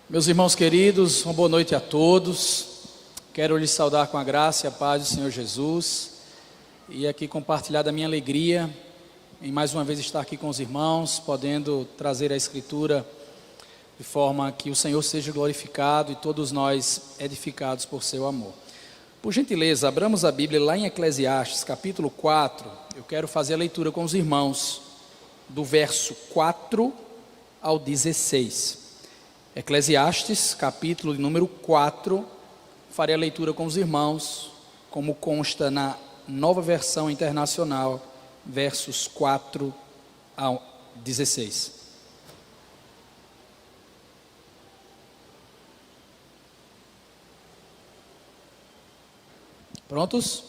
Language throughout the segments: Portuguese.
Meus irmãos queridos, uma boa noite a todos. Quero lhes saudar com a graça e a paz do Senhor Jesus e aqui compartilhar da minha alegria em mais uma vez estar aqui com os irmãos, podendo trazer a Escritura de forma que o Senhor seja glorificado e todos nós edificados por seu amor. Por gentileza, abramos a Bíblia lá em Eclesiastes, capítulo 4. Eu quero fazer a leitura com os irmãos do verso 4 ao 16. Eclesiastes, capítulo de número 4, farei a leitura com os irmãos, como consta na Nova Versão Internacional, versos 4 ao 16. Prontos?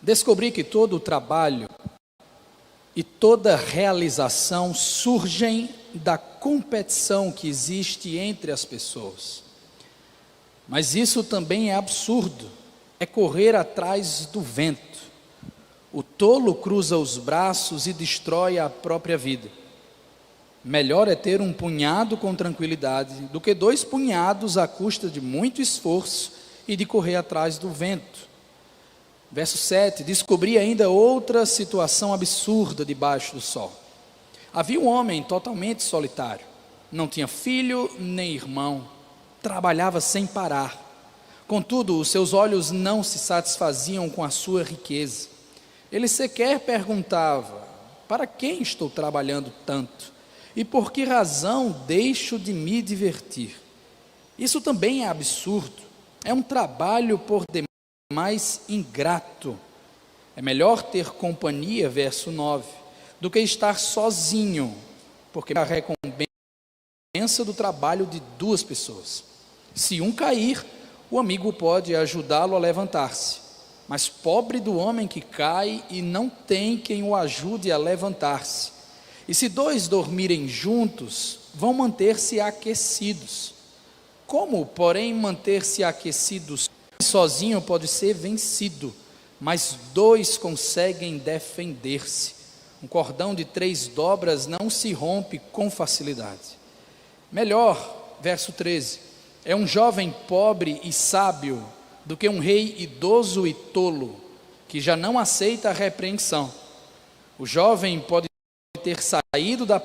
Descobri que todo o trabalho e toda realização surgem da competição que existe entre as pessoas. Mas isso também é absurdo, é correr atrás do vento. O tolo cruza os braços e destrói a própria vida. Melhor é ter um punhado com tranquilidade do que 2 punhados à custa de muito esforço e de correr atrás do vento. Verso 7, descobri ainda outra situação absurda debaixo do sol. Havia um homem totalmente solitário, não tinha filho nem irmão, trabalhava sem parar. Contudo, os seus olhos não se satisfaziam com a sua riqueza. Ele sequer perguntava: para quem estou trabalhando tanto? E por que razão deixo de me divertir? Isso também é absurdo, é um trabalho por demais ingrato. É melhor ter companhia, verso 9, do que estar sozinho, porque a recompensa do trabalho de 2 pessoas. Se um cair, o amigo pode ajudá-lo a levantar-se, mas pobre do homem que cai e não tem quem o ajude a levantar-se. E se 2 dormirem juntos, vão manter-se aquecidos. Como, porém, manter-se aquecidos? Sozinho pode ser vencido, mas 2 conseguem defender-se. Um cordão de 3 dobras não se rompe com facilidade. Melhor, verso 13, é um jovem pobre e sábio do que um rei idoso e tolo, que já não aceita a repreensão. O jovem pode ter saído da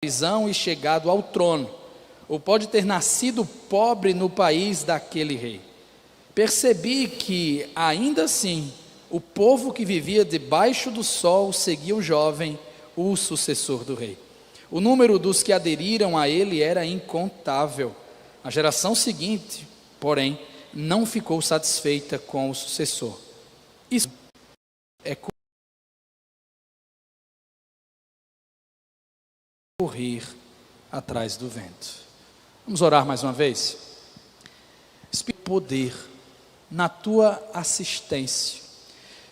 prisão e chegado ao trono, ou pode ter nascido pobre no país daquele rei. Percebi que, ainda assim, o povo que vivia debaixo do sol seguia o jovem, o sucessor do rei. O número dos que aderiram a ele era incontável. A geração seguinte, porém, não ficou satisfeita com o sucessor. Isso é correr atrás do vento. Vamos orar mais uma vez? Espírito, poder na tua assistência.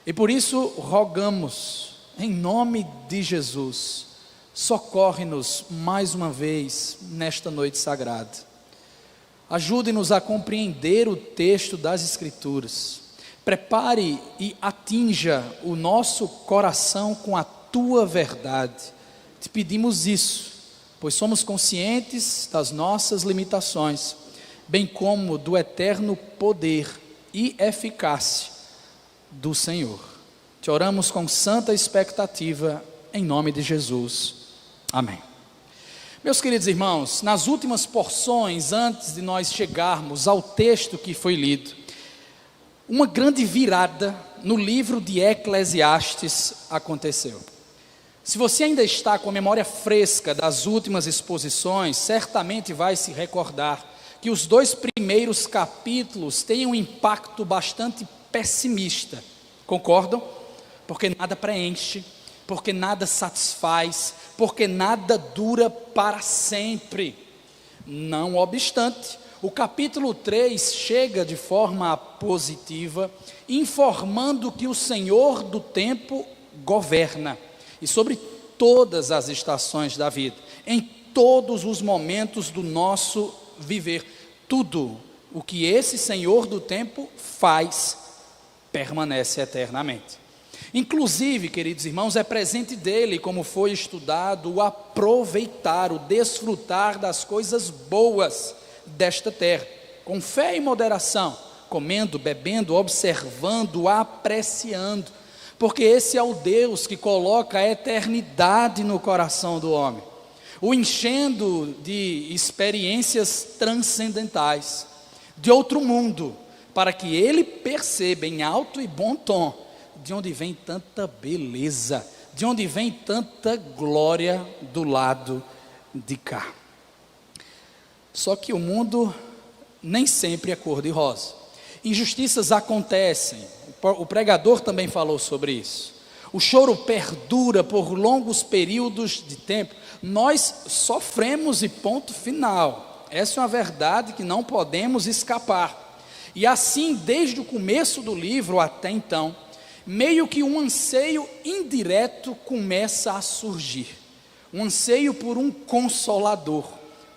E por isso rogamos, em nome de Jesus, socorre-nos mais uma vez nesta noite sagrada. Ajude-nos a compreender o texto das Escrituras. Prepare e atinja o nosso coração com a tua verdade. Te pedimos isso, pois somos conscientes das nossas limitações, bem como do eterno poder e eficácia do Senhor. Te oramos com santa expectativa, em nome de Jesus. Amém. Meus queridos irmãos, nas últimas porções, antes de nós chegarmos ao texto que foi lido, uma grande virada no livro de Eclesiastes aconteceu. Se você ainda está com a memória fresca das últimas exposições, certamente vai se recordar que os 2 primeiros capítulos têm um impacto bastante pessimista. Concordam? Porque nada preenche, porque nada satisfaz, porque nada dura para sempre. Não obstante, o capítulo 3 chega de forma positiva, informando que o Senhor do tempo governa, e sobre todas as estações da vida, em todos os momentos do nosso viver, tudo o que esse Senhor do tempo faz, permanece eternamente. Inclusive, queridos irmãos, é presente dele, como foi estudado, o aproveitar, o desfrutar das coisas boas desta terra, com fé e moderação, comendo, bebendo, observando, apreciando, porque esse é o Deus que coloca a eternidade no coração do homem, o enchendo de experiências transcendentais, de outro mundo, para que ele perceba em alto e bom tom de onde vem tanta beleza, de onde vem tanta glória do lado de cá. Só que o mundo nem sempre é cor-de-rosa. Injustiças acontecem, o pregador também falou sobre isso. O choro perdura por longos períodos de tempo. Nós sofremos e ponto final. Essa é uma verdade que não podemos escapar. E assim, desde o começo do livro até então, meio que um anseio indireto começa a surgir. Um anseio por um consolador,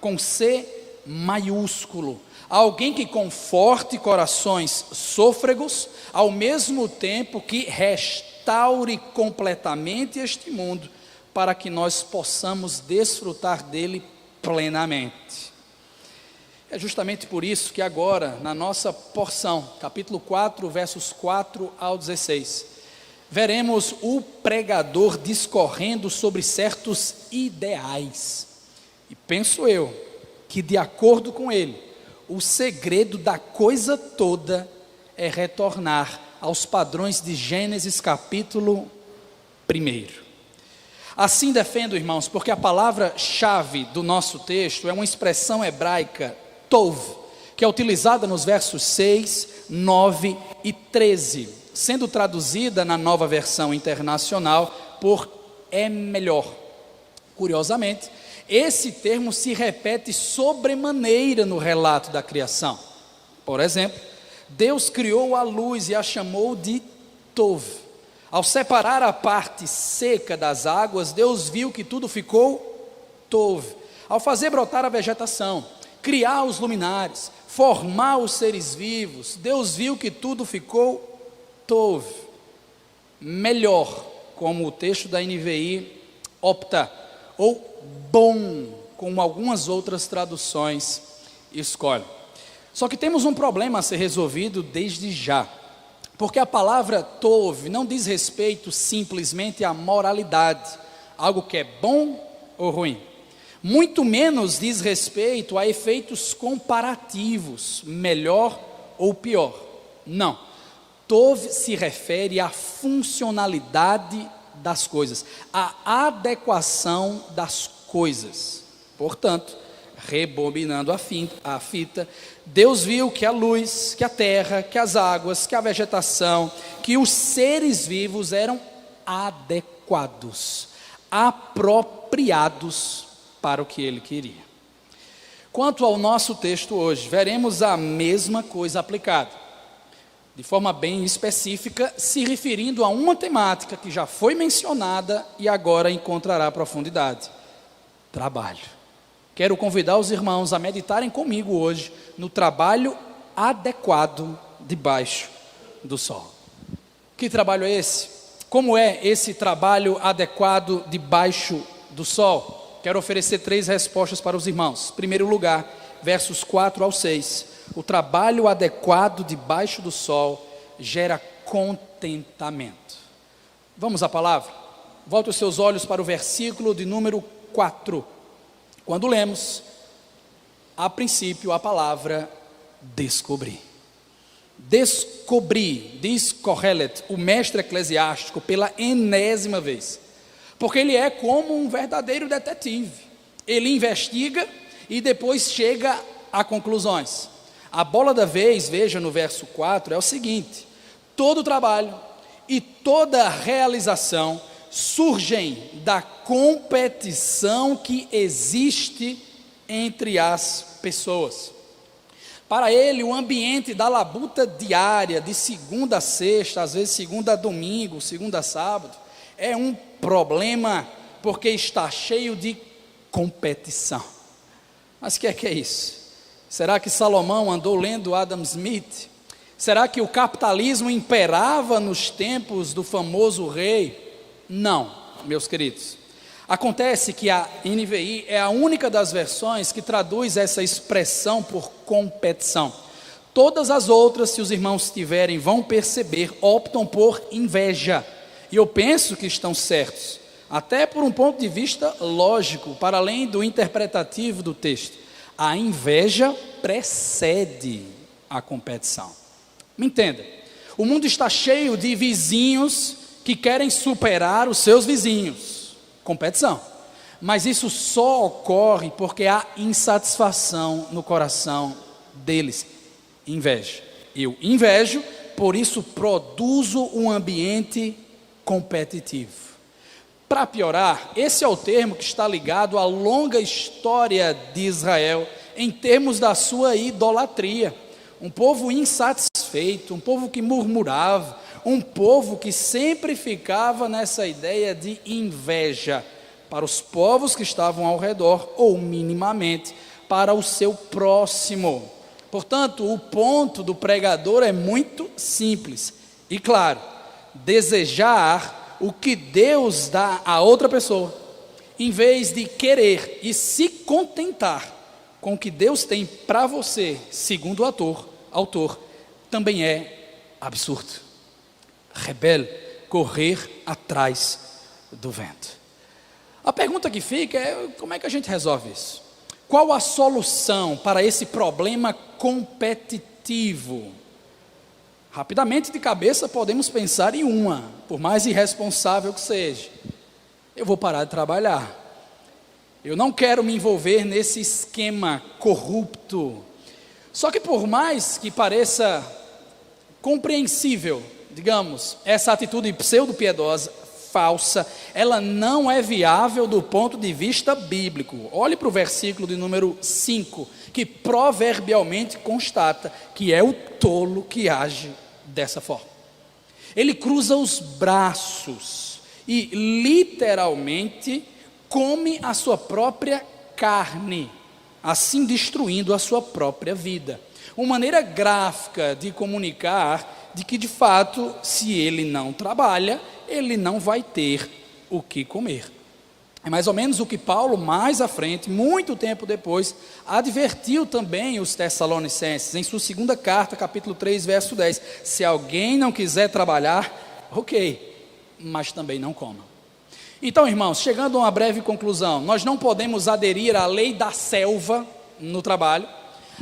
com C maiúsculo. Alguém que conforte corações sôfregos, ao mesmo tempo que restaure completamente este mundo, para que nós possamos desfrutar dele plenamente. É justamente por isso que agora, na nossa porção, capítulo 4, versos 4 ao 16, veremos o pregador discorrendo sobre certos ideais. E penso eu, que de acordo com ele, o segredo da coisa toda é retornar aos padrões de Gênesis capítulo 1. Assim defendo, irmãos, porque a palavra-chave do nosso texto é uma expressão hebraica, tov, que é utilizada nos versos 6, 9 e 13, sendo traduzida na Nova Versão Internacional por é melhor. Curiosamente, esse termo se repete sobremaneira no relato da criação. Por exemplo, Deus criou a luz e a chamou de tov. Ao separar a parte seca das águas, Deus viu que tudo ficou tov. Ao fazer brotar a vegetação, criar os luminares, formar os seres vivos, Deus viu que tudo ficou tov. Melhor, como o texto da NVI opta, ou bom, como algumas outras traduções escolhem. Só que temos um problema a ser resolvido desde já, porque a palavra tov não diz respeito simplesmente à moralidade, algo que é bom ou ruim. Muito menos diz respeito a efeitos comparativos, melhor ou pior. Não. Tov se refere à funcionalidade das coisas, à adequação das coisas. Portanto, rebobinando a fita, Deus viu que a luz, que a terra, que as águas, que a vegetação, que os seres vivos eram adequados, apropriados para o que ele queria. Quanto ao nosso texto hoje, veremos a mesma coisa aplicada, de forma bem específica, se referindo a uma temática que já foi mencionada e agora encontrará profundidade: trabalho. Quero convidar os irmãos a meditarem comigo hoje no trabalho adequado debaixo do sol. Que trabalho é esse? Como é esse trabalho adequado debaixo do sol? Quero oferecer 3 respostas para os irmãos. Em primeiro lugar, versos 4 ao 6. O trabalho adequado debaixo do sol gera contentamento. Vamos à palavra? Volte os seus olhos para o versículo de número 4. Quando lemos, a princípio, a palavra descobrir. Descobrir, diz Kohelet, o mestre eclesiástico, pela enésima vez. Porque ele é como um verdadeiro detetive. Ele investiga e depois chega a conclusões. A bola da vez, veja no verso 4, é o seguinte: todo trabalho e toda realização surgem da competição que existe entre as pessoas. Para ele, o ambiente da labuta diária, de segunda a sexta, às vezes segunda a domingo, segunda a sábado, é um problema, porque está cheio de competição. Mas o que é isso? Será que Salomão andou lendo Adam Smith? Será que o capitalismo imperava nos tempos do famoso rei? Não, meus queridos. Acontece que a NVI é a única das versões que traduz essa expressão por competição. Todas as outras, se os irmãos tiverem, vão perceber, optam por inveja. E eu penso que estão certos, até por um ponto de vista lógico, para além do interpretativo do texto. A inveja precede a competição. Me entenda, o mundo está cheio de vizinhos que querem superar os seus vizinhos. Competição. Mas isso só ocorre porque há insatisfação no coração deles. Inveja. Eu invejo, por isso produzo um ambiente competitivo. Para piorar, esse é o termo que está ligado à longa história de Israel em termos da sua idolatria. Um povo insatisfeito, um povo que murmurava, um povo que sempre ficava nessa ideia de inveja para os povos que estavam ao redor, ou minimamente para o seu próximo. Portanto, o ponto do pregador é muito simples e claro: desejar o que Deus dá a outra pessoa, em vez de querer e se contentar com o que Deus tem para você, segundo o autor, também é absurdo. Rebelde, correr atrás do vento. A pergunta que fica é: como é que a gente resolve isso? Qual a solução para esse problema competitivo? Rapidamente de cabeça podemos pensar em uma, por mais irresponsável que seja: eu vou parar de trabalhar. Eu não quero me envolver nesse esquema corrupto. Só que por mais que pareça compreensível, digamos, essa atitude pseudo-piedosa, falsa, ela não é viável do ponto de vista bíblico. Olhe para o versículo de número 5, que proverbialmente constata que é o tolo que age dessa forma. Ele cruza os braços e literalmente come a sua própria carne, assim destruindo a sua própria vida. Uma maneira gráfica de comunicar de que, de fato, se ele não trabalha, ele não vai ter o que comer. É mais ou menos o que Paulo, mais à frente, muito tempo depois, advertiu também os Tessalonicenses, em sua segunda carta, capítulo 3, verso 10. Se alguém não quiser trabalhar, ok, mas também não coma. Então, irmãos, chegando a uma breve conclusão, nós não podemos aderir à lei da selva no trabalho,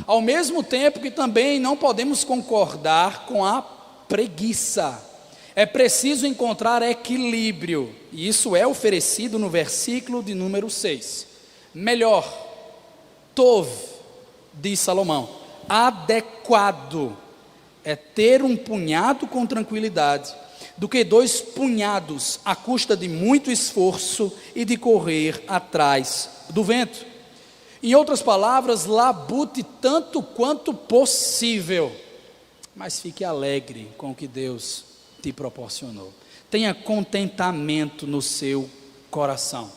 ao mesmo tempo que também não podemos concordar com a preguiça. É preciso encontrar equilíbrio, e isso é oferecido no versículo de número 6. Melhor, tov, diz Salomão, adequado, é ter um punhado com tranquilidade, do que 2 punhados à custa de muito esforço e de correr atrás do vento. Em outras palavras, labute tanto quanto possível, mas fique alegre com o que Deus te proporcionou. Tenha contentamento no seu coração.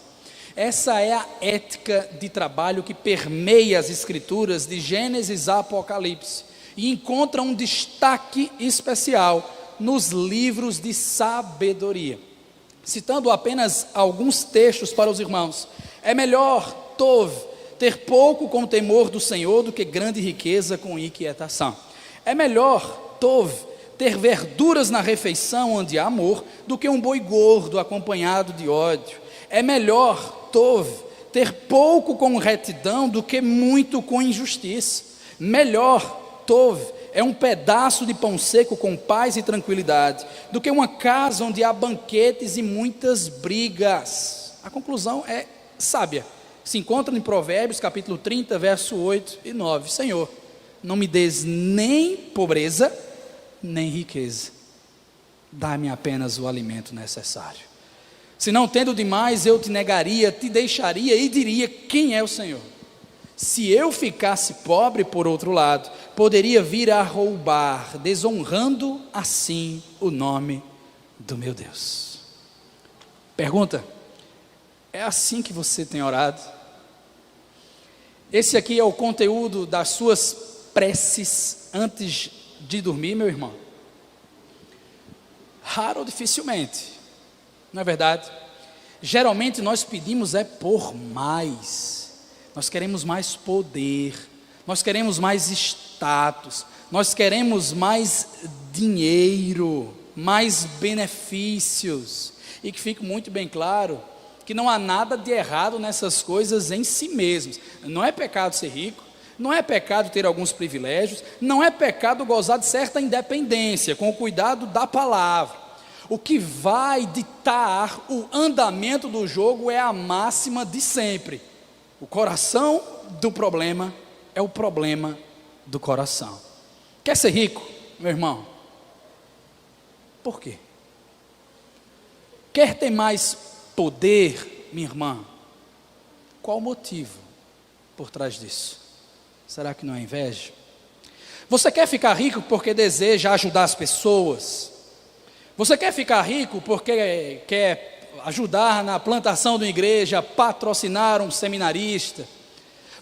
Essa é a ética de trabalho que permeia as escrituras de Gênesis a Apocalipse e encontra um destaque especial nos livros de sabedoria. Citando apenas alguns textos para os irmãos: é melhor, tov, ter pouco com o temor do Senhor do que grande riqueza com inquietação. É melhor, tov, ter verduras na refeição onde há amor, do que um boi gordo acompanhado de ódio. É melhor, tov, ter pouco com retidão do que muito com injustiça. Melhor, tov, é um pedaço de pão seco com paz e tranquilidade, do que uma casa onde há banquetes e muitas brigas. A conclusão é sábia. Se encontra em Provérbios, capítulo 30, verso 8 e 9. Senhor, não me des nem pobreza, nem riqueza. Dá-me apenas o alimento necessário. Se não tendo demais, eu te negaria, te deixaria e diria: quem é o Senhor? Se eu ficasse pobre, por outro lado, poderia vir a roubar, desonrando assim o nome do meu Deus. Pergunta: é assim que você tem orado? Esse aqui é o conteúdo das suas preces antes de dormir, meu irmão? Raro ou dificilmente, não é verdade? Geralmente nós pedimos por mais, nós queremos mais poder, nós queremos mais status, nós queremos mais dinheiro, mais benefícios, e que fique muito bem claro, que não há nada de errado nessas coisas em si mesmos. Não é pecado ser rico, não é pecado ter alguns privilégios, não é pecado gozar de certa independência, com o cuidado da palavra. O que vai ditar o andamento do jogo é a máxima de sempre: o coração do problema é o problema do coração. Quer ser rico, meu irmão? Por quê? Quer ter mais poder, minha irmã? Qual o motivo por trás disso? Será que não é inveja? Você quer ficar rico porque deseja ajudar as pessoas? Você quer ficar rico porque quer ajudar na plantação de uma igreja, patrocinar um seminarista?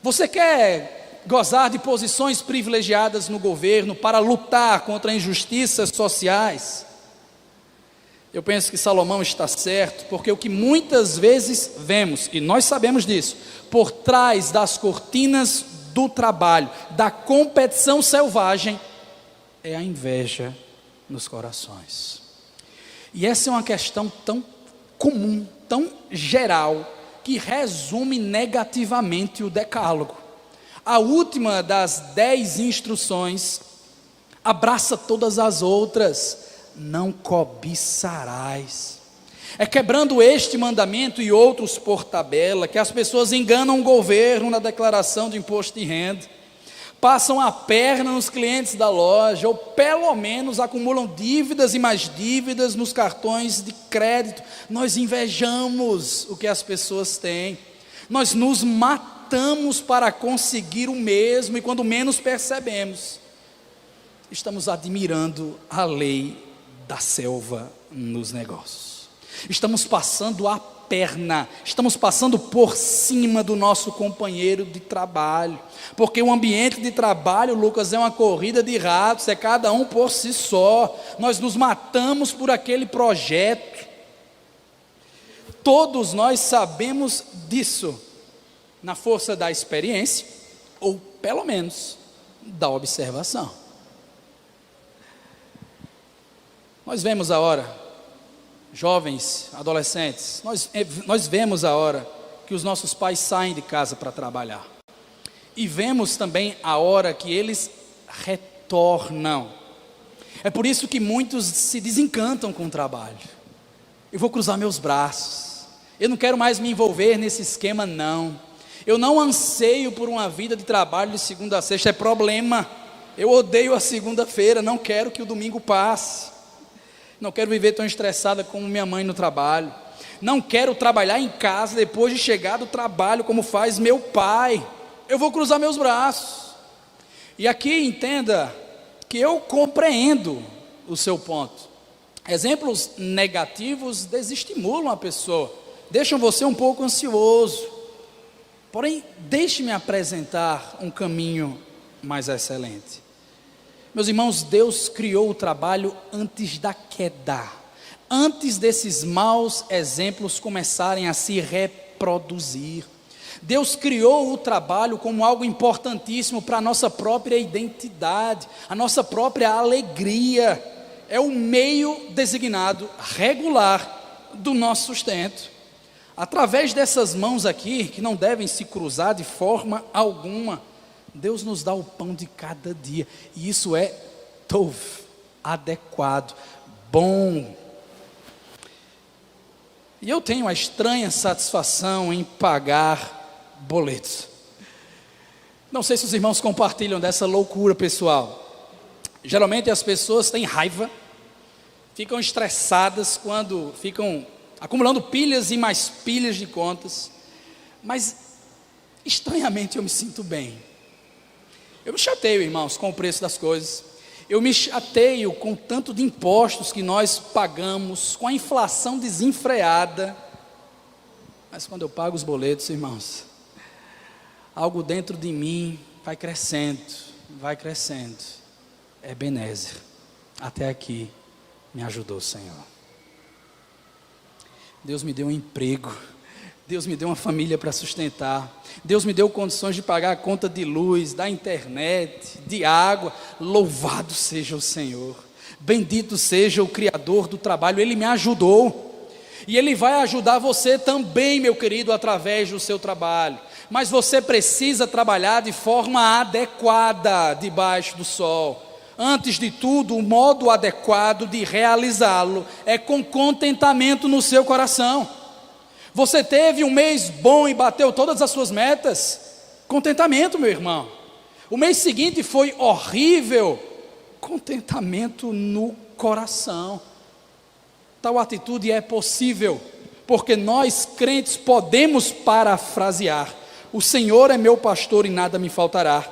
Você quer gozar de posições privilegiadas no governo para lutar contra injustiças sociais? Eu penso que Salomão está certo, porque o que muitas vezes vemos, e nós sabemos disso, por trás das cortinas do trabalho, da competição selvagem, é a inveja nos corações. E essa é uma questão tão comum, tão geral, que resume negativamente o decálogo. A última das 10 instruções abraça todas as outras: não cobiçarás. É quebrando este mandamento e outros por tabela que as pessoas enganam o governo na declaração de imposto de renda, passam a perna nos clientes da loja, ou pelo menos acumulam dívidas e mais dívidas nos cartões de crédito. Nós invejamos o que as pessoas têm, nós nos matamos para conseguir o mesmo, e quando menos percebemos, estamos admirando a lei da selva nos negócios. Estamos passando a perna, estamos passando por cima do nosso companheiro de trabalho, porque o ambiente de trabalho, Lucas, é uma corrida de ratos, é cada um por si só. Nós nos matamos por aquele projeto. Todos nós sabemos disso, na força da experiência, ou pelo menos da observação. Nós vemos a hora, jovens, adolescentes, nós vemos a hora que os nossos pais saem de casa para trabalhar, e vemos também a hora que eles retornam. É por isso que muitos se desencantam com o trabalho. Eu vou cruzar meus braços, eu não quero mais me envolver nesse esquema, não. Eu não anseio por uma vida de trabalho de segunda a sexta, é problema. Eu odeio a segunda-feira, não quero que o domingo passe. Não quero viver tão estressada como minha mãe no trabalho. Não quero trabalhar em casa depois de chegar do trabalho como faz meu pai. Eu vou cruzar meus braços. E aqui entenda que eu compreendo o seu ponto. Exemplos negativos desestimulam a pessoa, deixam você um pouco ansioso. Porém, deixe-me apresentar um caminho mais excelente. Meus irmãos, Deus criou o trabalho antes da queda, antes desses maus exemplos começarem a se reproduzir. Deus criou o trabalho como algo importantíssimo para a nossa própria identidade, a nossa própria alegria. É o meio designado, regular, do nosso sustento. Através dessas mãos aqui, que não devem se cruzar de forma alguma, Deus nos dá o pão de cada dia, e isso é tov, adequado, bom. E eu tenho a estranha satisfação em pagar boletos. Não sei se os irmãos compartilham dessa loucura pessoal. Geralmente as pessoas têm raiva, ficam estressadas quando ficam acumulando pilhas e mais pilhas de contas, mas estranhamente eu me sinto bem. Eu me chateio, irmãos, com o preço das coisas. Eu me chateio com o tanto de impostos que nós pagamos, com a inflação desenfreada. Mas quando eu pago os boletos, irmãos, algo dentro de mim vai crescendo, vai crescendo. Ebenezer, até aqui me ajudou, Senhor. Deus me deu um emprego, Deus me deu uma família para sustentar, Deus me deu condições de pagar a conta de luz, da internet, de água. Louvado seja o Senhor, bendito seja o Criador do trabalho. Ele me ajudou, e Ele vai ajudar você também, meu querido, através do seu trabalho. Mas você precisa trabalhar de forma adequada debaixo do sol. Antes de tudo, o modo adequado de realizá-lo é com contentamento no seu coração. Você teve um mês bom e bateu todas as suas metas? Contentamento, meu irmão. O mês seguinte foi horrível? Contentamento no coração. Tal atitude é possível, porque nós crentes podemos parafrasear: o Senhor é meu pastor e nada me faltará.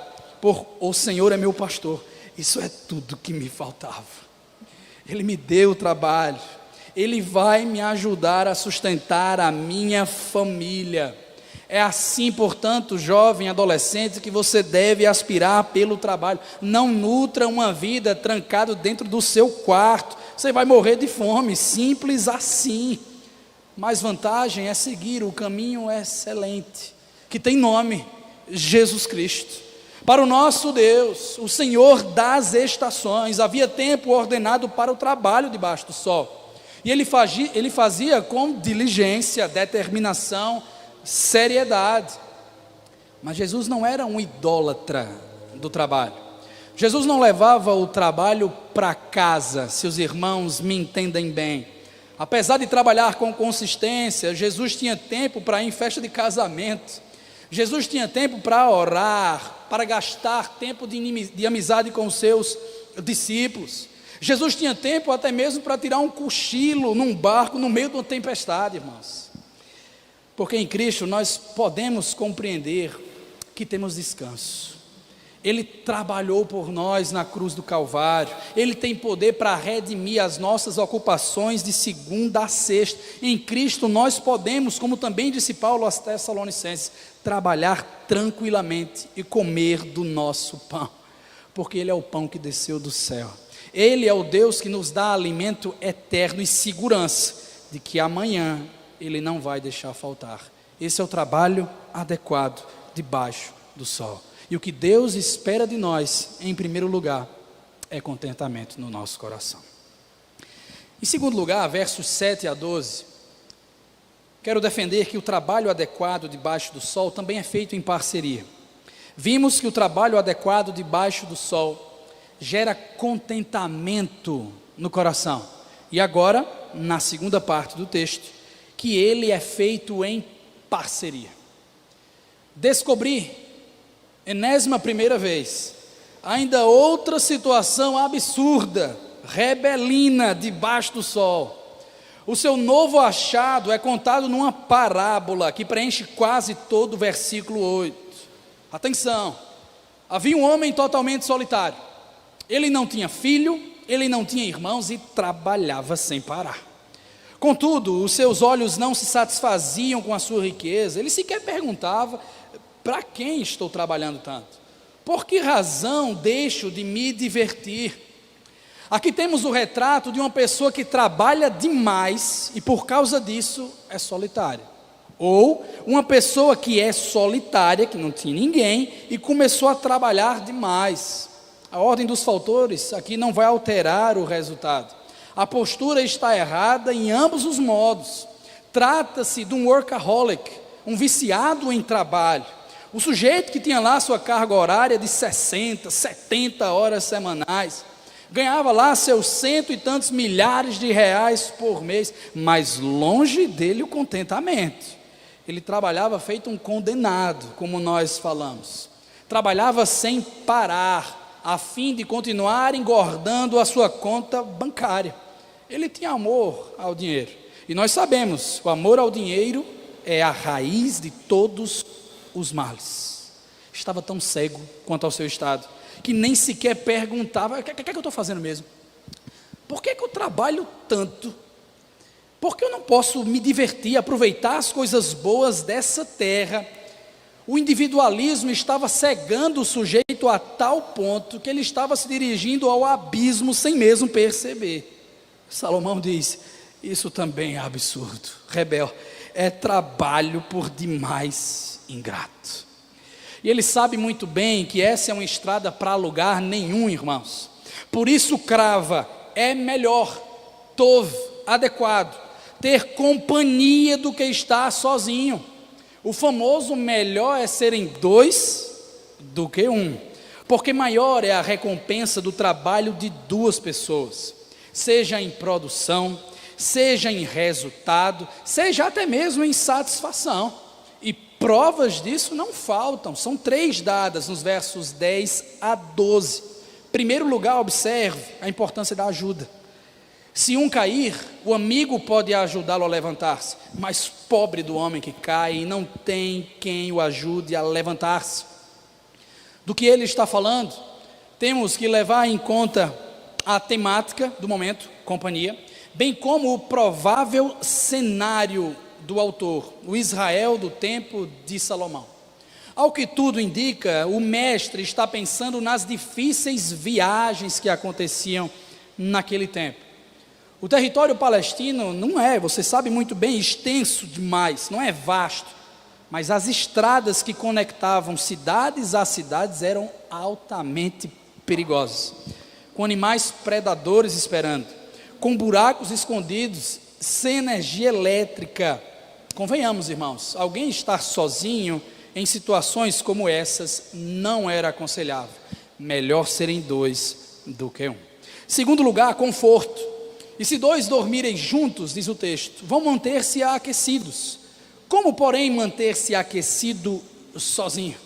O Senhor é meu pastor. Isso é tudo que me faltava. Ele me deu trabalho, Ele vai me ajudar a sustentar a minha família. É assim, portanto, jovem, adolescente, que você deve aspirar pelo trabalho. Não nutra uma vida trancado dentro do seu quarto, você vai morrer de fome, simples assim. Mas vantagem é seguir o caminho excelente, que tem nome: Jesus Cristo. Para o nosso Deus, o Senhor das estações, havia tempo ordenado para o trabalho debaixo do sol, e Ele fazia com diligência, determinação, seriedade. Mas Jesus não era um idólatra do trabalho. Jesus não levava o trabalho para casa, se os irmãos me entendem bem. Apesar de trabalhar com consistência, Jesus tinha tempo para ir em festa de casamento. Jesus tinha tempo para orar, para gastar tempo de amizade com os seus discípulos. Jesus tinha tempo até mesmo para tirar um cochilo num barco no meio de uma tempestade, irmãos. Porque em Cristo nós podemos compreender que temos descanso. Ele trabalhou por nós na cruz do Calvário. Ele tem poder para redimir as nossas ocupações de segunda a sexta. Em Cristo nós podemos, como também disse Paulo aos Tessalonicenses, trabalhar tranquilamente e comer do nosso pão, porque Ele é o pão que desceu do céu. Ele é o Deus que nos dá alimento eterno e segurança de que amanhã Ele não vai deixar faltar. Esse é o trabalho adequado debaixo do sol. E o que Deus espera de nós, em primeiro lugar, é contentamento no nosso coração. Em segundo lugar, versos 7 a 12, quero defender que o trabalho adequado debaixo do sol também é feito em parceria. Vimos que o trabalho adequado debaixo do sol gera contentamento no coração. E agora, na segunda parte do texto, que ele é feito em parceria. Descobri, enésima primeira vez, ainda outra situação absurda, rebelina debaixo do sol. O seu novo achado é contado numa parábola que preenche quase todo o versículo 8. Atenção, havia um homem totalmente solitário. Ele não tinha filho, ele não tinha irmãos e trabalhava sem parar. Contudo, os seus olhos não se satisfaziam com a sua riqueza. Ele sequer perguntava: para quem estou trabalhando tanto? Por que razão deixo de me divertir? Aqui temos o retrato de uma pessoa que trabalha demais e por causa disso é solitária. Ou uma pessoa que é solitária, que não tinha ninguém e começou a trabalhar demais. A ordem dos fatores aqui não vai alterar o resultado. A postura está errada em ambos os modos. Trata-se de um workaholic, um viciado em trabalho. O sujeito que tinha lá sua carga horária de 60, 70 horas semanais, ganhava lá seus cento e tantos milhares de reais por mês, mas longe dele o contentamento. Ele trabalhava feito um condenado, como nós falamos. Trabalhava sem parar, a fim de continuar engordando a sua conta bancária. Ele tinha amor ao dinheiro. E nós sabemos, o amor ao dinheiro é a raiz de todos os males. Estava tão cego quanto ao seu estado, que nem sequer perguntava: o que é que eu estou fazendo mesmo? Por que eu trabalho tanto? Por que eu não posso me divertir, aproveitar as coisas boas dessa terra? O individualismo estava cegando o sujeito a tal ponto que ele estava se dirigindo ao abismo sem mesmo perceber. Salomão diz: isso também é absurdo, rebelde, é trabalho por demais ingrato. E ele sabe muito bem que essa é uma estrada para lugar nenhum, irmãos. Por isso crava: é melhor, tov, adequado, ter companhia do que estar sozinho. O famoso melhor é serem dois do que um, porque maior é a recompensa do trabalho de duas pessoas, seja em produção, seja em resultado, seja até mesmo em satisfação. E provas disso não faltam, são 3 dadas nos versos 10 a 12. Em primeiro lugar, observe a importância da ajuda. Se um cair, o amigo pode ajudá-lo a levantar-se, mas pobre do homem que cai e não tem quem o ajude a levantar-se. Do que ele está falando, temos que levar em conta a temática do momento, companhia, bem como o provável cenário do autor, o Israel do tempo de Salomão. Ao que tudo indica, o mestre está pensando nas difíceis viagens que aconteciam naquele tempo. O território palestino não é, você sabe muito bem, extenso demais, não é vasto, mas as estradas que conectavam cidades a cidades eram altamente perigosas, com animais predadores esperando, com buracos escondidos, sem energia elétrica. Convenhamos, irmãos, alguém estar sozinho em situações como essas não era aconselhável. Melhor serem 2 do que 1. Segundo lugar, conforto. E se 2 dormirem juntos, diz o texto, vão manter-se aquecidos. Como, porém, manter-se aquecido sozinho?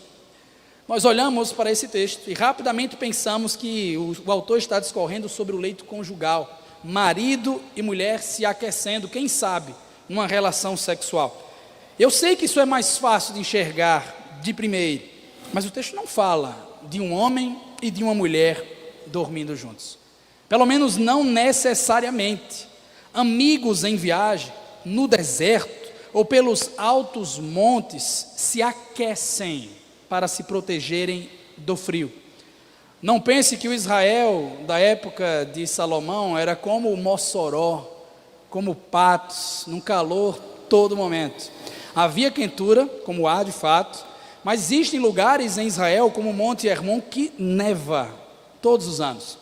Nós olhamos para esse texto e rapidamente pensamos que o autor está discorrendo sobre o leito conjugal, marido e mulher se aquecendo, quem sabe, numa relação sexual. Eu sei que isso é mais fácil de enxergar de primeiro, mas o texto não fala de um homem e de uma mulher dormindo juntos. Pelo menos não necessariamente. Amigos em viagem, no deserto ou pelos altos montes se aquecem para se protegerem do frio. Não pense que o Israel da época de Salomão era como o Mossoró, como Patos, num calor todo momento. Havia quentura, como há de fato, mas existem lugares em Israel, como o Monte Hermon, que neva todos os anos.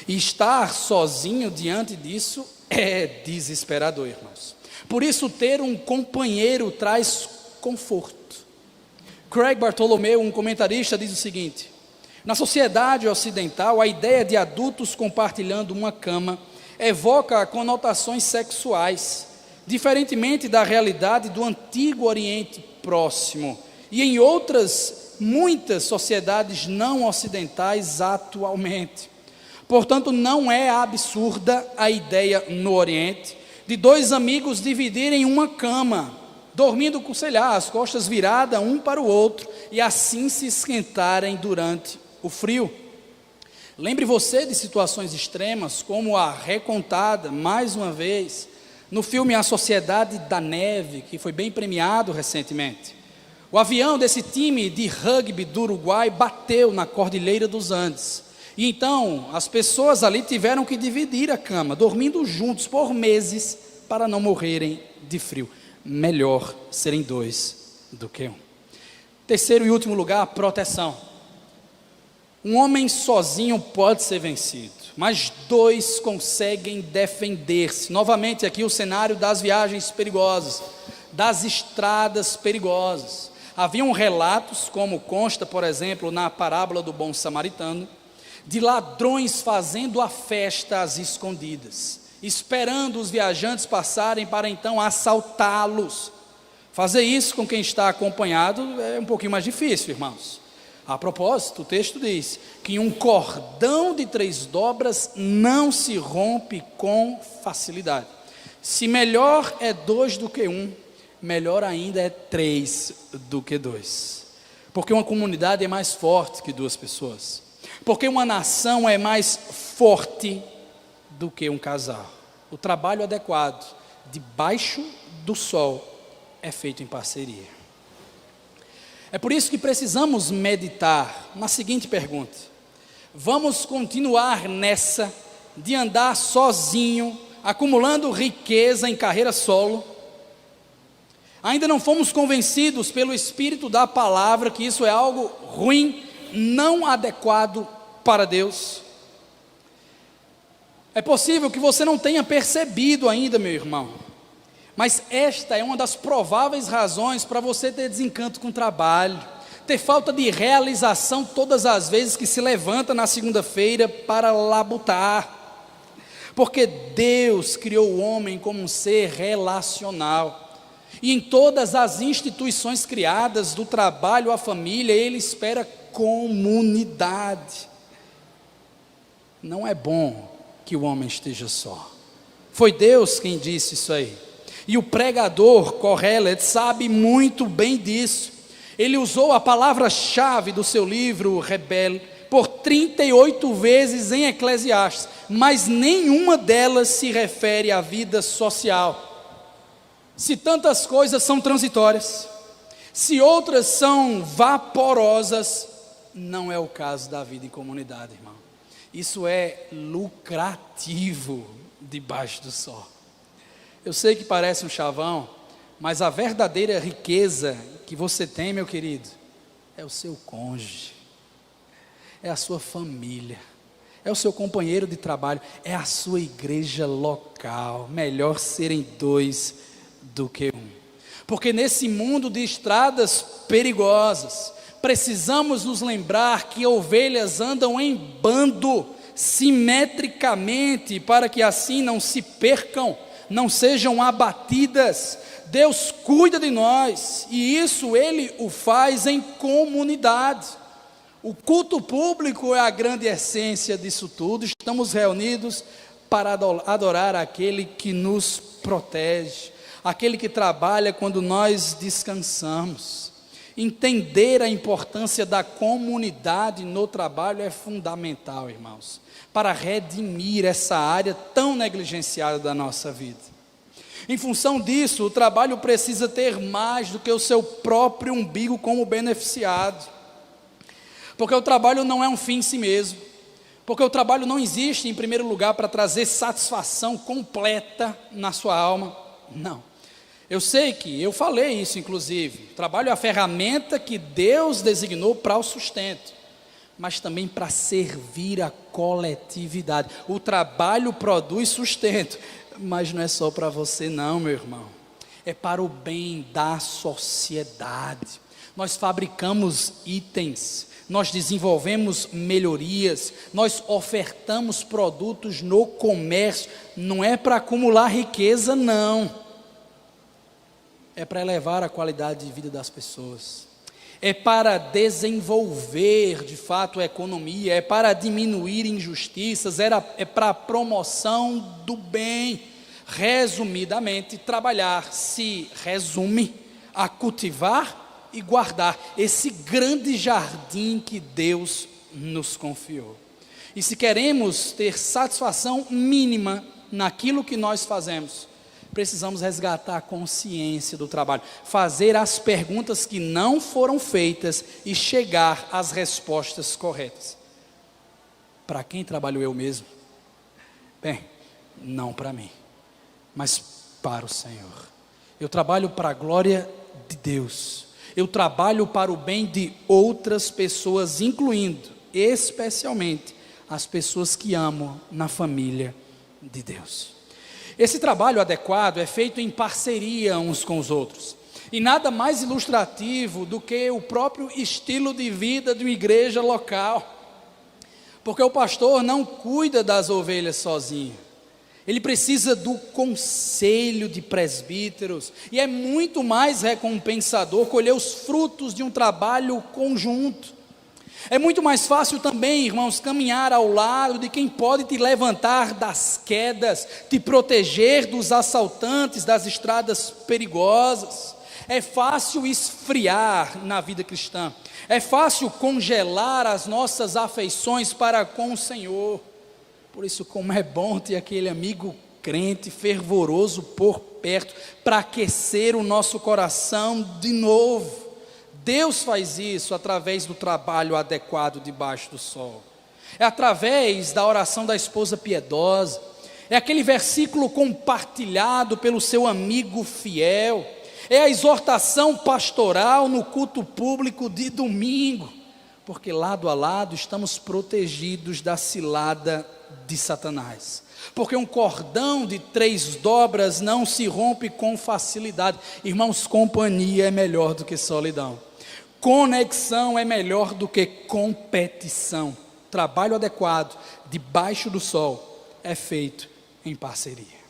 E estar sozinho diante disso é desesperador, irmãos. Por isso, ter um companheiro traz conforto. Craig Bartholomew, um comentarista, diz o seguinte: na sociedade ocidental, a ideia de adultos compartilhando uma cama evoca conotações sexuais, diferentemente da realidade do antigo Oriente Próximo e em outras muitas sociedades não ocidentais atualmente. Portanto, não é absurda a ideia no Oriente de 2 amigos dividirem uma cama, dormindo com, sei lá, as costas viradas um para o outro e assim se esquentarem durante o frio. Lembre você de situações extremas, como a recontada, mais uma vez, no filme A Sociedade da Neve, que foi bem premiado recentemente. O avião desse time de rugby do Uruguai bateu na Cordilheira dos Andes. E então, as pessoas ali tiveram que dividir a cama, dormindo juntos por meses, para não morrerem de frio. Melhor serem 2 do que 1. Terceiro e último lugar, proteção. Um homem sozinho pode ser vencido, mas 2 conseguem defender-se. Novamente aqui o cenário das viagens perigosas, das estradas perigosas. Haviam relatos, como consta, por exemplo, na parábola do bom samaritano, de ladrões fazendo a festa às escondidas, esperando os viajantes passarem para então assaltá-los. Fazer isso com quem está acompanhado é um pouquinho mais difícil, irmãos. A propósito, o texto diz que um cordão de 3 dobras não se rompe com facilidade. Se melhor é 2 do que 1, melhor ainda é 3 do que 2. Porque uma comunidade é mais forte que 2 pessoas. Porque uma nação é mais forte do que um casal. O trabalho adequado, debaixo do sol, é feito em parceria. É por isso que precisamos meditar na seguinte pergunta: vamos continuar nessa de andar sozinho, acumulando riqueza em carreira solo? Ainda não fomos convencidos pelo Espírito da palavra que isso é algo ruim, não adequado para Deus? É possível que você não tenha percebido ainda, meu irmão, mas esta é uma das prováveis razões para você ter desencanto com o trabalho, ter falta de realização todas as vezes que se levanta na segunda-feira para labutar, porque Deus criou o homem como um ser relacional, e em todas as instituições criadas, do trabalho à família, Ele espera comunidade. Não é bom que o homem esteja só. Foi Deus quem disse isso aí. E o pregador Kohelet sabe muito bem disso. Ele usou a palavra-chave do seu livro Rebel por 38 vezes em Eclesiastes, mas nenhuma delas se refere à vida social. Se tantas coisas são transitórias, se outras são vaporosas, não é o caso da vida em comunidade, irmão. Isso é lucrativo debaixo do sol. Eu sei que parece um chavão, mas a verdadeira riqueza que você tem, meu querido, é o seu cônjuge, é a sua família, é o seu companheiro de trabalho, é a sua igreja local. Melhor serem dois do que um, porque nesse mundo de estradas perigosas, precisamos nos lembrar que ovelhas andam em bando, simetricamente, para que assim não se percam, não sejam abatidas. Deus cuida de nós, e isso Ele o faz em comunidade. O culto público é a grande essência disso tudo. Estamos reunidos para adorar aquele que nos protege, aquele que trabalha quando nós descansamos. Entender a importância da comunidade no trabalho é fundamental, irmãos, para redimir essa área tão negligenciada da nossa vida. Em função disso, o trabalho precisa ter mais do que o seu próprio umbigo como beneficiado, porque o trabalho não é um fim em si mesmo, porque o trabalho não existe em primeiro lugar para trazer satisfação completa na sua alma, não. Eu sei que, eu falei isso inclusive, o trabalho é a ferramenta que Deus designou para o sustento, mas também para servir a coletividade. O trabalho produz sustento, mas não é só para você não, meu irmão, é para o bem da sociedade. Nós fabricamos itens, nós desenvolvemos melhorias, nós ofertamos produtos no comércio, não é para acumular riqueza não, é para elevar a qualidade de vida das pessoas, é para desenvolver de fato a economia, é para diminuir injustiças, é para a promoção do bem. Resumidamente, trabalhar se resume a cultivar e guardar esse grande jardim que Deus nos confiou. E se queremos ter satisfação mínima naquilo que nós fazemos, precisamos resgatar a consciência do trabalho, fazer as perguntas que não foram feitas e chegar às respostas corretas. Para quem trabalho eu mesmo? Bem, não para mim, mas para o Senhor. Eu trabalho para a glória de Deus, eu trabalho para o bem de outras pessoas, incluindo, especialmente, as pessoas que amo na família de Deus. Esse trabalho adequado é feito em parceria uns com os outros, e nada mais ilustrativo do que o próprio estilo de vida de uma igreja local, porque o pastor não cuida das ovelhas sozinho, ele precisa do conselho de presbíteros, e é muito mais recompensador colher os frutos de um trabalho conjunto. É muito mais fácil também, irmãos, caminhar ao lado de quem pode te levantar das quedas, te proteger dos assaltantes, das estradas perigosas. É fácil esfriar na vida cristã, é fácil congelar as nossas afeições para com o Senhor. Por isso, como é bom ter aquele amigo crente, fervoroso por perto, para aquecer o nosso coração de novo. Deus faz isso através do trabalho adequado debaixo do sol. É através da oração da esposa piedosa. É aquele versículo compartilhado pelo seu amigo fiel. É a exortação pastoral no culto público de domingo. Porque lado a lado estamos protegidos da cilada de Satanás. Porque um cordão de 3 dobras não se rompe com facilidade. Irmãos, companhia é melhor do que solidão. Conexão é melhor do que competição. Trabalho adequado, debaixo do sol, é feito em parceria.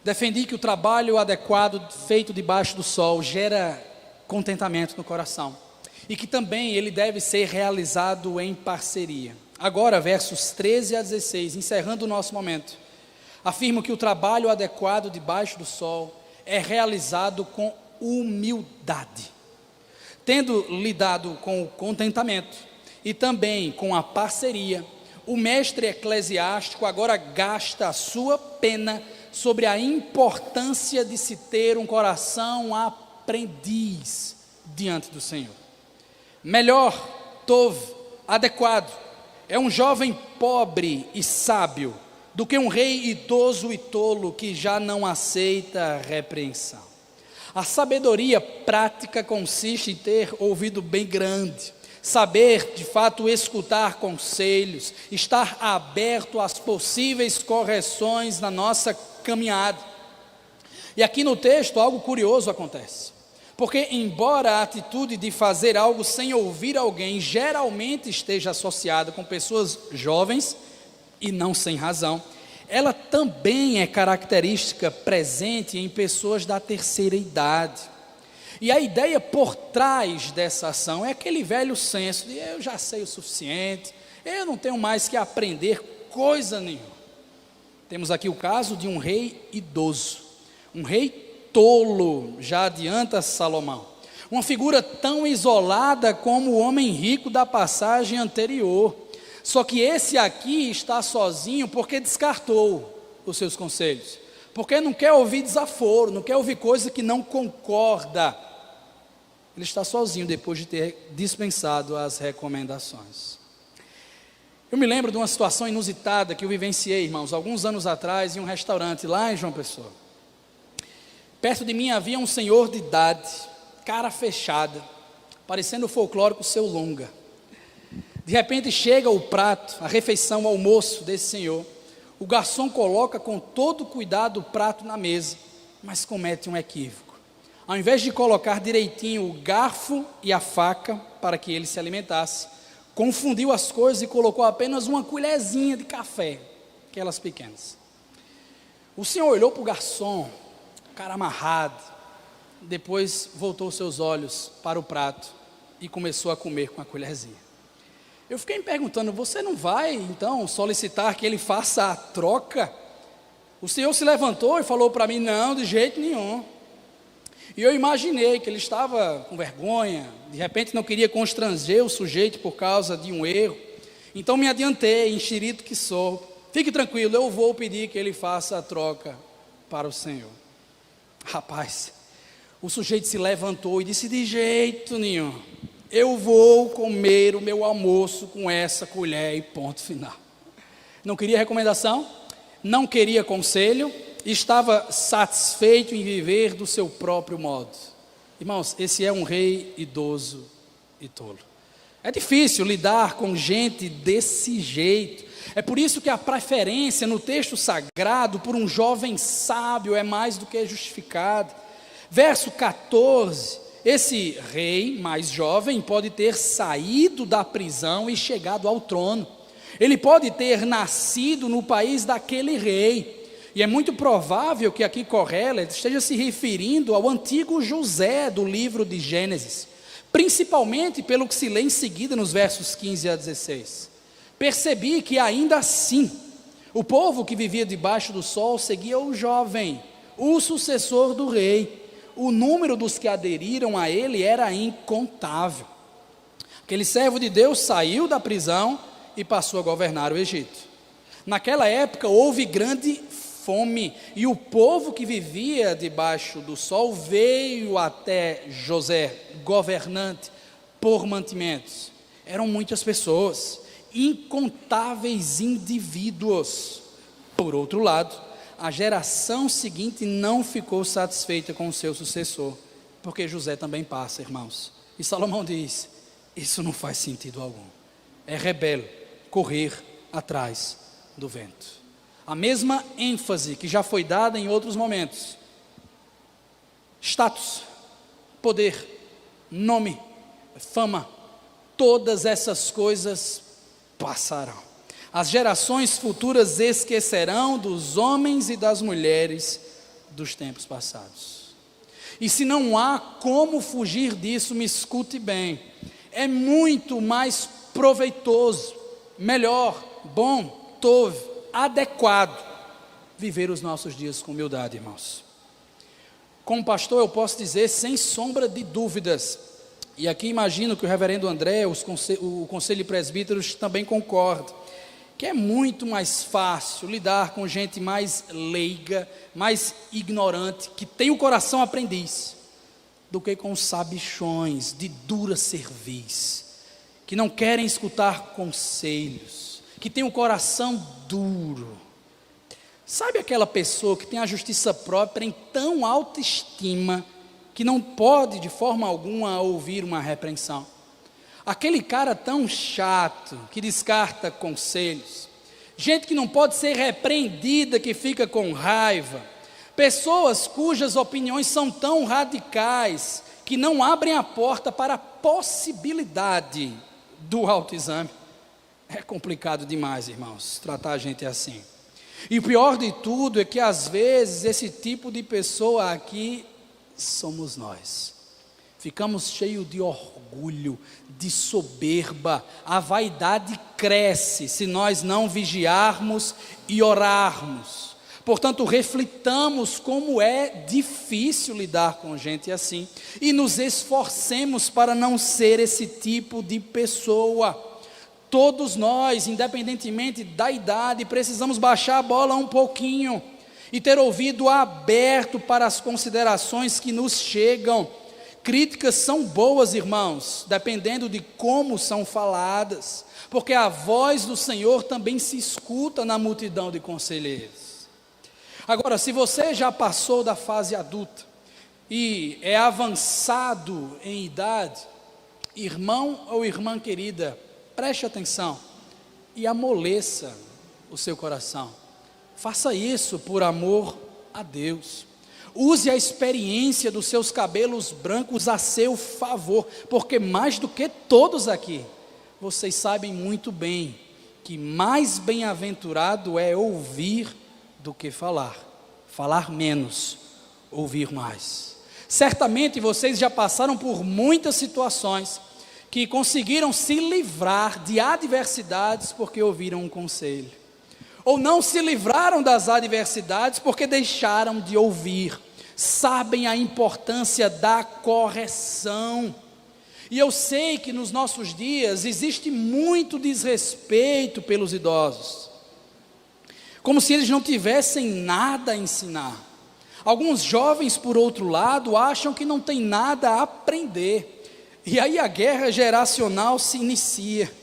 Defendi que o trabalho adequado, feito debaixo do sol, gera contentamento no coração. E que também ele deve ser realizado em parceria. Agora, versos 13 a 16, encerrando o nosso momento, afirmo que o trabalho adequado debaixo do sol é realizado com humildade. Tendo lidado com o contentamento e também com a parceria, o mestre eclesiástico agora gasta a sua pena sobre a importância de se ter um coração aprendiz diante do Senhor. Melhor, tov, adequado, é um jovem pobre e sábio do que um rei idoso e tolo que já não aceita repreensão. A sabedoria prática consiste em ter ouvido bem grande, saber de fato escutar conselhos, estar aberto às possíveis correções na nossa caminhada. E aqui no texto algo curioso acontece. Porque embora a atitude de fazer algo sem ouvir alguém geralmente esteja associada com pessoas jovens, e não sem razão, ela também é característica presente em pessoas da terceira idade. E a ideia por trás dessa ação é aquele velho senso de eu já sei o suficiente, eu não tenho mais que aprender coisa nenhuma. Temos aqui o caso de um rei idoso, um rei tolo, já adianta Salomão. Uma figura tão isolada como o homem rico da passagem anterior. Só que esse aqui está sozinho porque descartou os seus conselhos. Porque não quer ouvir desaforo, não quer ouvir coisa que não concorda. Ele está sozinho depois de ter dispensado as recomendações. Eu me lembro de uma situação inusitada que eu vivenciei, irmãos, alguns anos atrás, em um restaurante lá em João Pessoa. Perto de mim havia um senhor de idade, cara fechada, parecendo o folclórico Seu Longa. De repente chega o prato, a refeição, o almoço desse senhor. O garçom coloca com todo cuidado o prato na mesa, mas comete um equívoco. Ao invés de colocar direitinho o garfo e a faca para que ele se alimentasse, confundiu as coisas e colocou apenas uma colherzinha de café, aquelas pequenas. O senhor olhou para o garçom, cara amarrado, depois voltou seus olhos para o prato e começou a comer com a colherzinha. Eu fiquei me perguntando, você não vai então solicitar que ele faça a troca? O senhor se levantou e falou para mim, não, de jeito nenhum. E eu imaginei que ele estava com vergonha, de repente não queria constranger o sujeito por causa de um erro. Então me adiantei, enxerido que sou. Fique tranquilo, eu vou pedir que ele faça a troca para o senhor. Rapaz, o sujeito se levantou e disse, de jeito nenhum, eu vou comer o meu almoço com essa colher e ponto final. Não queria recomendação, não queria conselho, estava satisfeito em viver do seu próprio modo. Irmãos, esse é um rei idoso e tolo. É difícil lidar com gente desse jeito. É por isso que a preferência no texto sagrado por um jovem sábio é mais do que justificada. Verso 14, esse rei mais jovem pode ter saído da prisão e chegado ao trono. Ele pode ter nascido no país daquele rei. E é muito provável que aqui Corrélio esteja se referindo ao antigo José do livro de Gênesis, principalmente pelo que se lê em seguida nos versos 15 a 16. Percebi que ainda assim, o povo que vivia debaixo do sol seguia o jovem, o sucessor do rei. O número dos que aderiram a ele era incontável. Aquele servo de Deus saiu da prisão e passou a governar o Egito. Naquela época houve grande fome, e o povo que vivia debaixo do sol veio até José, governante, por mantimentos. Eram muitas pessoas, incontáveis indivíduos. Por outro lado, a geração seguinte não ficou satisfeita com o seu sucessor, porque José também passa, irmãos. E Salomão diz: isso não faz sentido algum. É rebelde correr atrás do vento. A mesma ênfase que já foi dada em outros momentos: status, poder, nome, fama, todas essas coisas passarão. As gerações futuras esquecerão dos homens e das mulheres dos tempos passados. E se não há como fugir disso, me escute bem, é muito mais proveitoso, melhor, bom, tov, adequado viver os nossos dias com humildade, irmãos. Como pastor, eu posso dizer sem sombra de dúvidas, e aqui imagino que o reverendo André, o conselho de presbíteros também concordam, que é muito mais fácil lidar com gente mais leiga, mais ignorante, que tem o coração aprendiz, do que com sabichões de dura cerviz, que não querem escutar conselhos, que tem o coração duro. Sabe aquela pessoa que tem a justiça própria em tão alta estima, que não pode de forma alguma ouvir uma repreensão? Aquele cara tão chato, que descarta conselhos, gente que não pode ser repreendida, que fica com raiva, pessoas cujas opiniões são tão radicais, que não abrem a porta para a possibilidade do autoexame. É complicado demais, irmãos, tratar a gente assim. E o pior de tudo é que às vezes esse tipo de pessoa aqui somos nós. Ficamos cheios de orgulho, de soberba, a vaidade cresce se nós não vigiarmos e orarmos. Portanto, reflitamos como é difícil lidar com gente assim, e nos esforcemos para não ser esse tipo de pessoa. Todos nós, independentemente da idade, precisamos baixar a bola um pouquinho, e ter ouvido aberto para as considerações que nos chegam. Críticas são boas, irmãos, dependendo de como são faladas, porque a voz do Senhor também se escuta na multidão de conselheiros. Agora, se você já passou da fase adulta e é avançado em idade, irmão ou irmã querida, preste atenção e amoleça o seu coração. Faça isso por amor a Deus. Use a experiência dos seus cabelos brancos a seu favor, porque mais do que todos aqui, vocês sabem muito bem que mais bem-aventurado é ouvir do que falar. Falar menos, ouvir mais. Certamente vocês já passaram por muitas situações que conseguiram se livrar de adversidades porque ouviram um conselho, ou não se livraram das adversidades porque deixaram de ouvir. Sabem a importância da correção. E eu sei que nos nossos dias existe muito desrespeito pelos idosos, como se eles não tivessem nada a ensinar. Alguns jovens, por outro lado, acham que não tem nada a aprender, e aí a guerra geracional se inicia.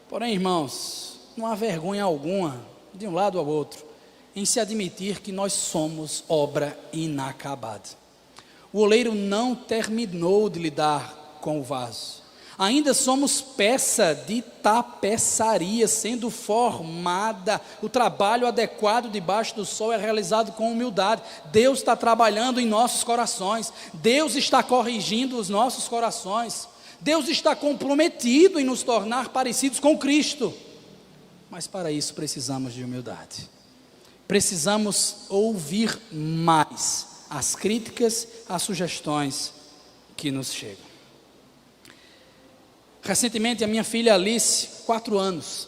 Porém, irmãos, não há vergonha alguma, de um lado ao outro, em se admitir que nós somos obra inacabada. O oleiro não terminou de lidar com o vaso. Ainda somos peça de tapeçaria sendo formada. O trabalho adequado debaixo do sol é realizado com humildade. Deus está trabalhando em nossos corações. Deus está corrigindo os nossos corações. Deus está comprometido em nos tornar parecidos com Cristo. Mas para isso precisamos de humildade. Precisamos ouvir mais as críticas, as sugestões que nos chegam. Recentemente a minha filha Alice, 4 anos,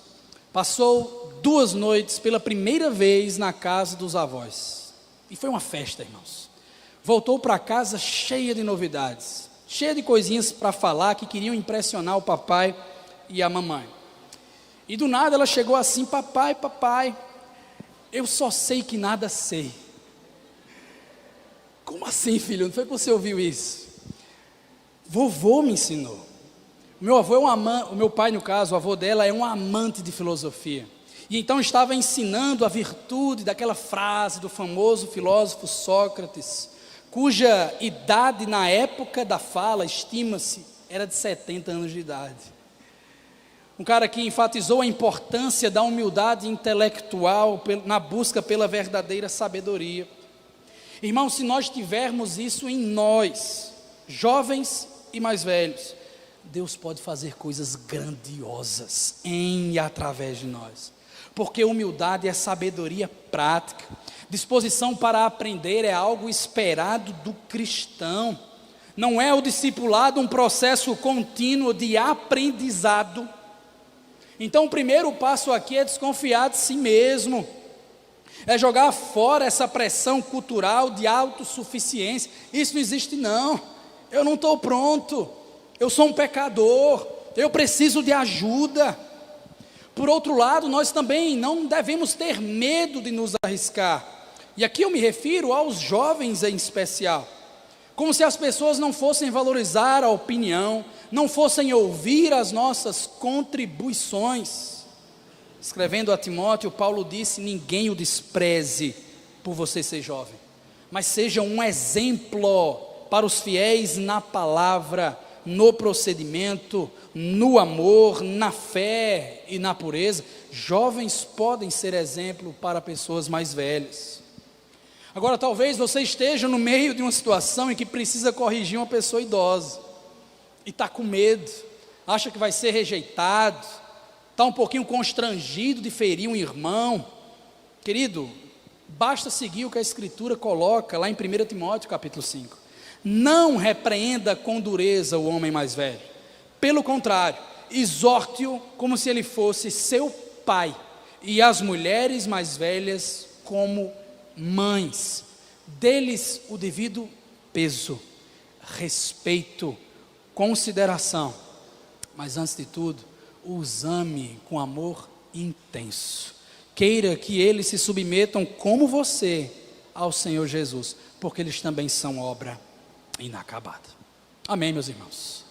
passou 2 noites pela primeira vez na casa dos avós. E foi uma festa, irmãos. Voltou para casa cheia de novidades, cheia de coisinhas para falar que queriam impressionar o papai e a mamãe. E do nada ela chegou assim: papai, Eu só sei que nada sei. Como assim, filho? Não foi que você ouviu isso? Vovô me ensinou. Meu avô é o meu pai, no caso, o avô dela é um amante de filosofia. E então estava ensinando a virtude daquela frase do famoso filósofo Sócrates, cuja idade na época da fala, estima-se, era de 70 anos de idade. Um cara que enfatizou a importância da humildade intelectual na busca pela verdadeira sabedoria. Irmão, se nós tivermos isso em nós, jovens e mais velhos, Deus pode fazer coisas grandiosas em e através de nós. Porque humildade é sabedoria prática. Disposição para aprender é algo esperado do cristão. Não é o discipulado um processo contínuo de aprendizado. Então o primeiro passo aqui é desconfiar de si mesmo. É jogar fora essa pressão cultural de autossuficiência. Isso não existe não. Eu não estou pronto. Eu sou um pecador. Eu preciso de ajuda. Por outro lado, nós também não devemos ter medo de nos arriscar. E aqui eu me refiro aos jovens em especial. Como se as pessoas não fossem valorizar a opinião, não fossem ouvir as nossas contribuições. Escrevendo a Timóteo, Paulo disse: ninguém o despreze por você ser jovem, mas seja um exemplo para os fiéis na palavra, no procedimento, no amor, na fé e na pureza. Jovens podem ser exemplo para pessoas mais velhas. Agora, talvez você esteja no meio de uma situação em que precisa corrigir uma pessoa idosa, e está com medo, acha que vai ser rejeitado, está um pouquinho constrangido de ferir um irmão. Querido, basta seguir o que a Escritura coloca lá em 1 Timóteo capítulo 5. Não repreenda com dureza o homem mais velho, pelo contrário, exorte-o como se ele fosse seu pai, e as mulheres mais velhas como mães. Dê-lhes o devido peso, respeito, consideração, mas antes de tudo, os ame com amor intenso. Queira que eles se submetam como você ao Senhor Jesus, porque eles também são obra inacabada. Amém, meus irmãos?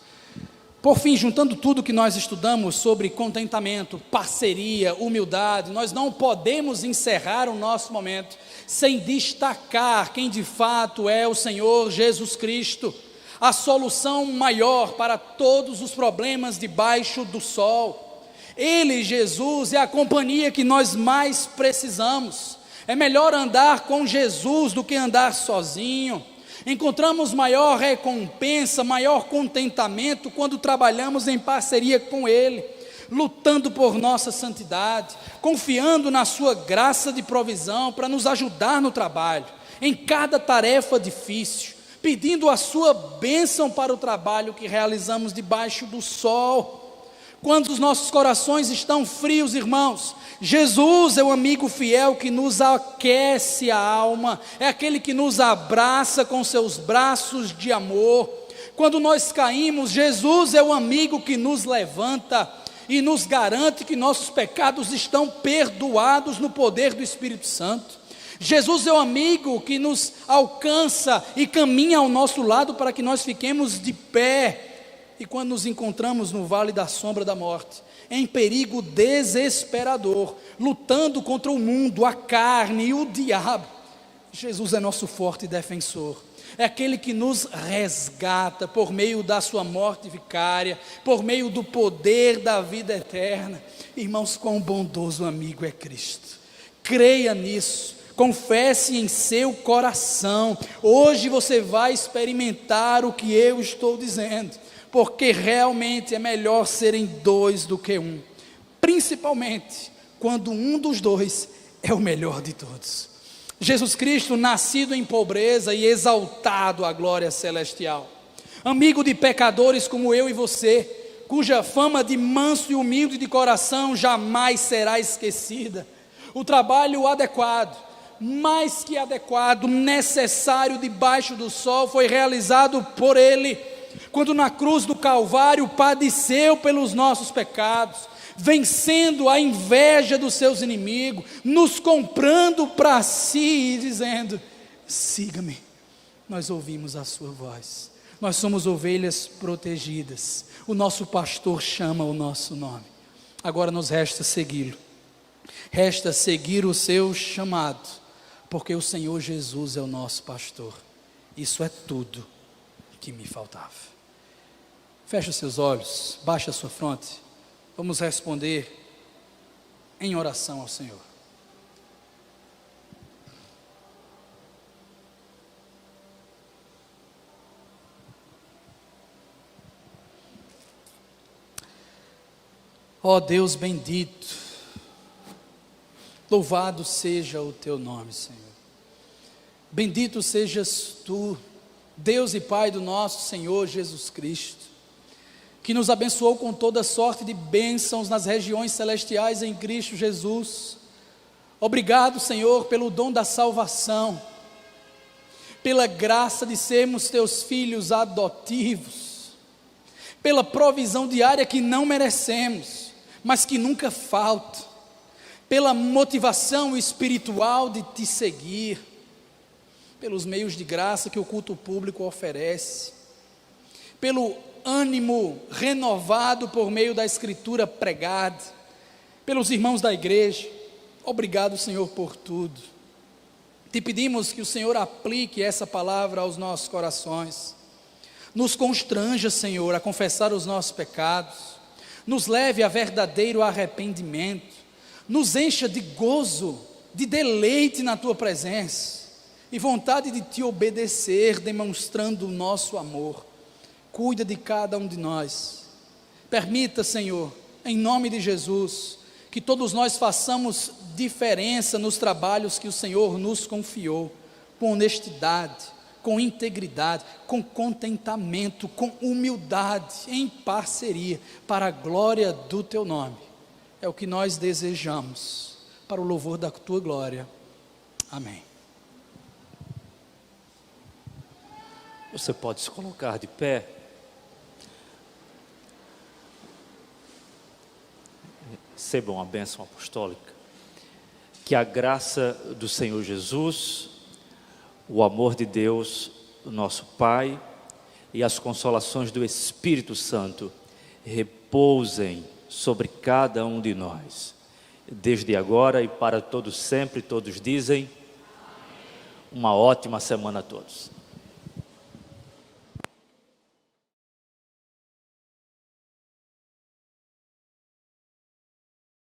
Por fim, juntando tudo que nós estudamos sobre contentamento, parceria, humildade, nós não podemos encerrar o nosso momento sem destacar quem de fato é o Senhor Jesus Cristo, a solução maior para todos os problemas debaixo do sol. Ele, Jesus, é a companhia que nós mais precisamos. É melhor andar com Jesus do que andar sozinho. Encontramos maior recompensa, maior contentamento quando trabalhamos em parceria com Ele, lutando por nossa santidade, confiando na sua graça de provisão para nos ajudar no trabalho, em cada tarefa difícil, pedindo a sua bênção para o trabalho que realizamos debaixo do sol. Quando os nossos corações estão frios, irmãos, Jesus é o amigo fiel que nos aquece a alma, é aquele que nos abraça com seus braços de amor. Quando nós caímos, Jesus é o amigo que nos levanta e nos garante que nossos pecados estão perdoados no poder do Espírito Santo. Jesus é o amigo que nos alcança e caminha ao nosso lado para que nós fiquemos de pé. E quando nos encontramos no vale da sombra da morte, em perigo desesperador, lutando contra o mundo, a carne e o diabo, Jesus é nosso forte defensor. É aquele que nos resgata por meio da sua morte vicária, por meio do poder da vida eterna. Irmãos, quão bondoso amigo é Cristo. Creia nisso, confesse em seu coração. Hoje você vai experimentar o que eu estou dizendo, porque realmente é melhor serem dois do que um, principalmente quando um dos dois é o melhor de todos. Jesus Cristo, nascido em pobreza e exaltado à glória celestial, amigo de pecadores como eu e você, cuja fama de manso e humilde de coração jamais será esquecida. O trabalho adequado, mais que adequado, necessário debaixo do sol, foi realizado por Ele, quando na cruz do Calvário padeceu pelos nossos pecados, vencendo a inveja dos seus inimigos, nos comprando para si e dizendo: siga-me. Nós ouvimos a sua voz, nós somos ovelhas protegidas, o nosso pastor chama o nosso nome. Agora nos resta segui-lo, resta seguir o seu chamado, porque o Senhor Jesus é o nosso pastor. Isso é tudo que me faltava. Feche os seus olhos, baixe a sua fronte, vamos responder em oração ao Senhor. Ó Deus bendito, louvado seja o teu nome, Senhor. Bendito sejas tu, Deus e Pai do nosso Senhor Jesus Cristo, que nos abençoou com toda sorte de bênçãos nas regiões celestiais em Cristo Jesus. Obrigado, Senhor, pelo dom da salvação, pela graça de sermos teus filhos adotivos, pela provisão diária que não merecemos, mas que nunca falta, pela motivação espiritual de te seguir, pelos meios de graça que o culto público oferece, pelo ânimo renovado por meio da escritura pregada, pelos irmãos da igreja. Obrigado, Senhor, por tudo. Te pedimos que o Senhor aplique essa palavra aos nossos corações, nos constranja, Senhor, a confessar os nossos pecados, nos leve a verdadeiro arrependimento, nos encha de gozo, de deleite na tua presença e vontade de te obedecer, demonstrando o nosso amor. Cuida de cada um de nós. Permita, Senhor, em nome de Jesus, que todos nós façamos diferença nos trabalhos que o Senhor nos confiou, com honestidade, com integridade, com contentamento, com humildade, em parceria, para a glória do teu nome. É o que nós desejamos, para o louvor da tua glória. Amém. Você pode se colocar de pé. Recebam a bênção apostólica. Que a graça do Senhor Jesus, o amor de Deus, o nosso Pai, e as consolações do Espírito Santo repousem sobre cada um de nós, desde agora e para todos sempre. Todos dizem: uma ótima semana a todos.